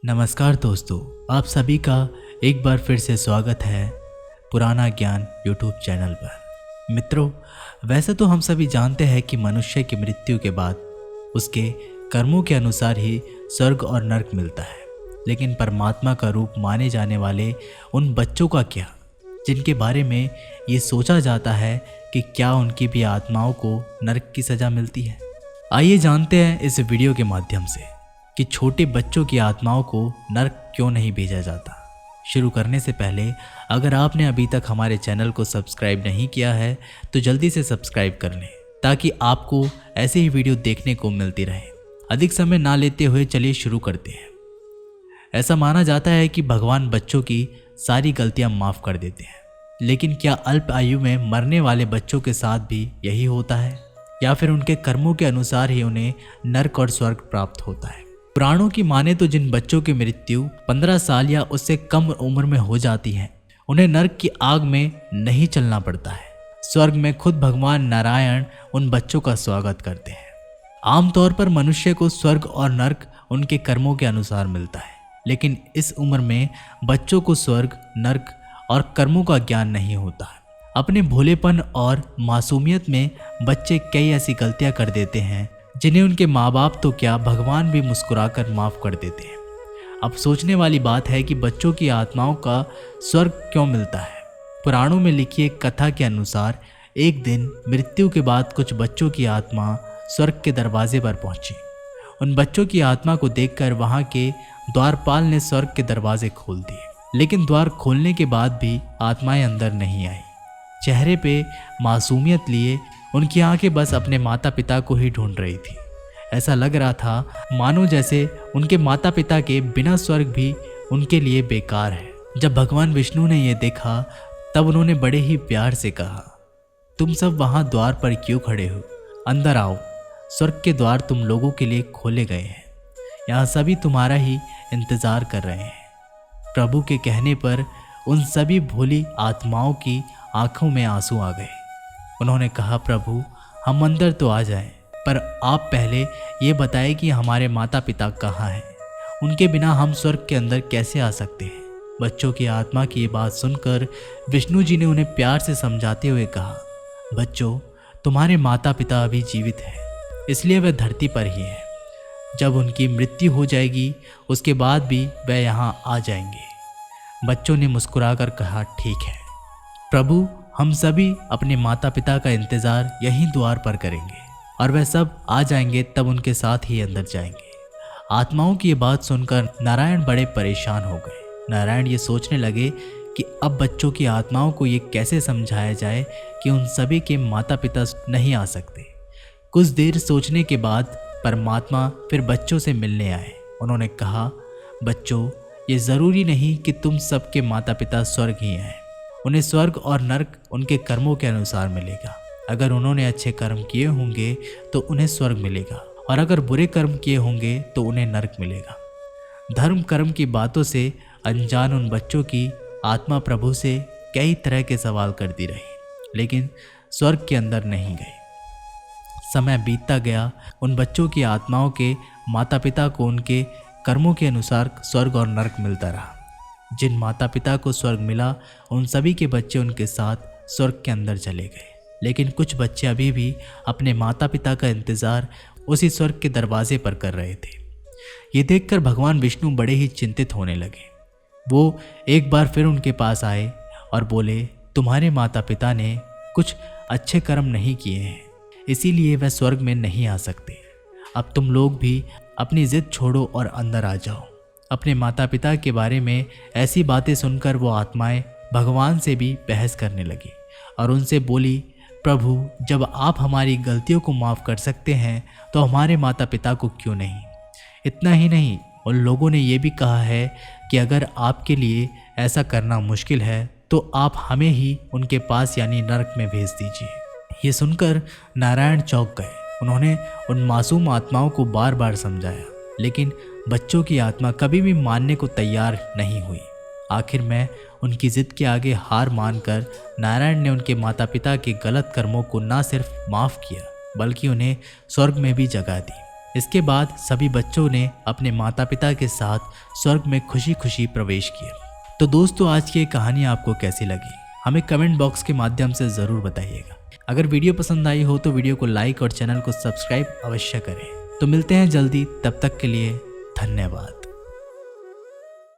नमस्कार दोस्तों, आप सभी का एक बार फिर से स्वागत है पुराना ज्ञान यूट्यूब चैनल पर। मित्रों, वैसे तो हम सभी जानते हैं कि मनुष्य की मृत्यु के बाद उसके कर्मों के अनुसार ही स्वर्ग और नरक मिलता है। लेकिन परमात्मा का रूप माने जाने वाले उन बच्चों का क्या, जिनके बारे में ये सोचा जाता है कि क्या उनकी भी आत्माओं को नरक की सज़ा मिलती है। आइए जानते हैं इस वीडियो के माध्यम से कि छोटे बच्चों की आत्माओं को नरक क्यों नहीं भेजा जाता। शुरू करने से पहले अगर आपने अभी तक हमारे चैनल को सब्सक्राइब नहीं किया है तो जल्दी से सब्सक्राइब कर लें, ताकि आपको ऐसे ही वीडियो देखने को मिलती रहे। अधिक समय ना लेते हुए चलिए शुरू करते हैं। ऐसा माना जाता है कि भगवान बच्चों की सारी गलतियां माफ़ कर देते हैं, लेकिन क्या अल्प आयु में मरने वाले बच्चों के साथ भी यही होता है, या फिर उनके कर्मों के अनुसार ही उन्हें नरक और स्वर्ग प्राप्त होता है। पुराणों की माने तो जिन बच्चों की मृत्यु 15 साल या उससे कम उम्र में हो जाती है, उन्हें नरक की आग में नहीं चलना पड़ता है। स्वर्ग में खुद भगवान नारायण उन बच्चों का स्वागत करते हैं। आमतौर पर मनुष्य को स्वर्ग और नरक उनके कर्मों के अनुसार मिलता है, लेकिन इस उम्र में बच्चों को स्वर्ग, नरक और कर्मों का ज्ञान नहीं होता है। अपने भोलेपन और मासूमियत में बच्चे कई ऐसी गलतियां कर देते हैं जिन्हें उनके माँ बाप तो क्या, भगवान भी मुस्कुराकर माफ़ कर देते हैं। अब सोचने वाली बात है कि बच्चों की आत्माओं का स्वर्ग क्यों मिलता है। पुराणों में लिखी एक कथा के अनुसार एक दिन मृत्यु के बाद कुछ बच्चों की आत्मा स्वर्ग के दरवाजे पर पहुंची। उन बच्चों की आत्मा को देखकर वहां के द्वारपाल ने स्वर्ग के दरवाजे खोल दिए, लेकिन द्वार खोलने के बाद भी आत्माएं अंदर नहीं आई। चेहरे पे मासूमियत लिए उनकी आंखें बस अपने माता पिता को ही ढूंढ रही थी। ऐसा लग रहा था मानो जैसे उनके माता पिता के बिना स्वर्ग भी उनके लिए बेकार है। जब भगवान विष्णु ने यह देखा तब उन्होंने बड़े ही प्यार से कहा, तुम सब वहां द्वार पर क्यों खड़े हो? अंदर आओ, स्वर्ग के द्वार तुम लोगों के लिए खोले गए हैं। यहाँ सभी तुम्हारा ही इंतजार कर रहे हैं। प्रभु के कहने पर उन सभी भोली आत्माओं की आंखों में आंसू आ गए। उन्होंने कहा, प्रभु हम अंदर तो आ जाएं, पर आप पहले ये बताएं कि हमारे माता पिता कहाँ हैं। उनके बिना हम स्वर्ग के अंदर कैसे आ सकते हैं। बच्चों की आत्मा की ये बात सुनकर विष्णु जी ने उन्हें प्यार से समझाते हुए कहा, बच्चों तुम्हारे माता पिता अभी जीवित हैं, इसलिए वे धरती पर ही हैं। जब उनकी मृत्यु हो जाएगी उसके बाद भी वे यहाँ आ जाएंगे। बच्चों ने मुस्कुराकर कहा, ठीक है प्रभु, हम सभी अपने माता पिता का इंतज़ार यहीं द्वार पर करेंगे और वह सब आ जाएंगे, तब उनके साथ ही अंदर जाएंगे। आत्माओं की ये बात सुनकर नारायण बड़े परेशान हो गए। नारायण ये सोचने लगे कि अब बच्चों की आत्माओं को ये कैसे समझाया जाए कि उन सभी के माता पिता नहीं आ सकते। कुछ देर सोचने के बाद परमात्मा फिर बच्चों से मिलने आए। उन्होंने कहा, बच्चों ये ज़रूरी नहीं कि तुम सबके माता पिता स्वर्ग ही हैं। उन्हें स्वर्ग और नरक उनके कर्मों के अनुसार मिलेगा। अगर उन्होंने अच्छे कर्म किए होंगे तो उन्हें स्वर्ग मिलेगा, और अगर बुरे कर्म किए होंगे तो उन्हें नरक मिलेगा। धर्म कर्म की बातों से अनजान उन बच्चों की आत्मा प्रभु से कई तरह के सवाल करती रही, लेकिन स्वर्ग के अंदर नहीं गई। समय बीतता गया। उन बच्चों की आत्माओं के माता पिता को उनके कर्मों के अनुसार स्वर्ग और नरक मिलता रहा। जिन माता पिता को स्वर्ग मिला उन सभी के बच्चे उनके साथ स्वर्ग के अंदर चले गए, लेकिन कुछ बच्चे अभी भी अपने माता पिता का इंतज़ार उसी स्वर्ग के दरवाजे पर कर रहे थे। ये देखकर भगवान विष्णु बड़े ही चिंतित होने लगे। वो एक बार फिर उनके पास आए और बोले, तुम्हारे माता पिता ने कुछ अच्छे कर्म नहीं किए हैं, इसीलिए वह स्वर्ग में नहीं आ सकते। अब तुम लोग भी अपनी जिद छोड़ो और अंदर आ जाओ। अपने माता पिता के बारे में ऐसी बातें सुनकर वो आत्माएं भगवान से भी बहस करने लगी और उनसे बोली, प्रभु जब आप हमारी गलतियों को माफ़ कर सकते हैं तो हमारे माता पिता को क्यों नहीं। इतना ही नहीं, उन लोगों ने ये भी कहा है कि अगर आपके लिए ऐसा करना मुश्किल है तो आप हमें ही उनके पास यानी नरक में भेज दीजिए। ये सुनकर नारायण चौंक गए। उन्होंने उन मासूम आत्माओं को बार बार समझाया, लेकिन बच्चों की आत्मा कभी भी मानने को तैयार नहीं हुई। आखिर में उनकी जिद के आगे हार मानकर नारायण ने उनके माता पिता के गलत कर्मों को न सिर्फ माफ़ किया बल्कि उन्हें स्वर्ग में भी जगह दी। इसके बाद सभी बच्चों ने अपने माता पिता के साथ स्वर्ग में खुशी खुशी प्रवेश किया। तो दोस्तों, आज की ये कहानी आपको कैसी लगी हमें कमेंट बॉक्स के माध्यम से ज़रूर बताइएगा। अगर वीडियो पसंद आई हो तो वीडियो को लाइक और चैनल को सब्सक्राइब अवश्य करें। तो मिलते हैं जल्दी, तब तक के लिए धन्यवाद।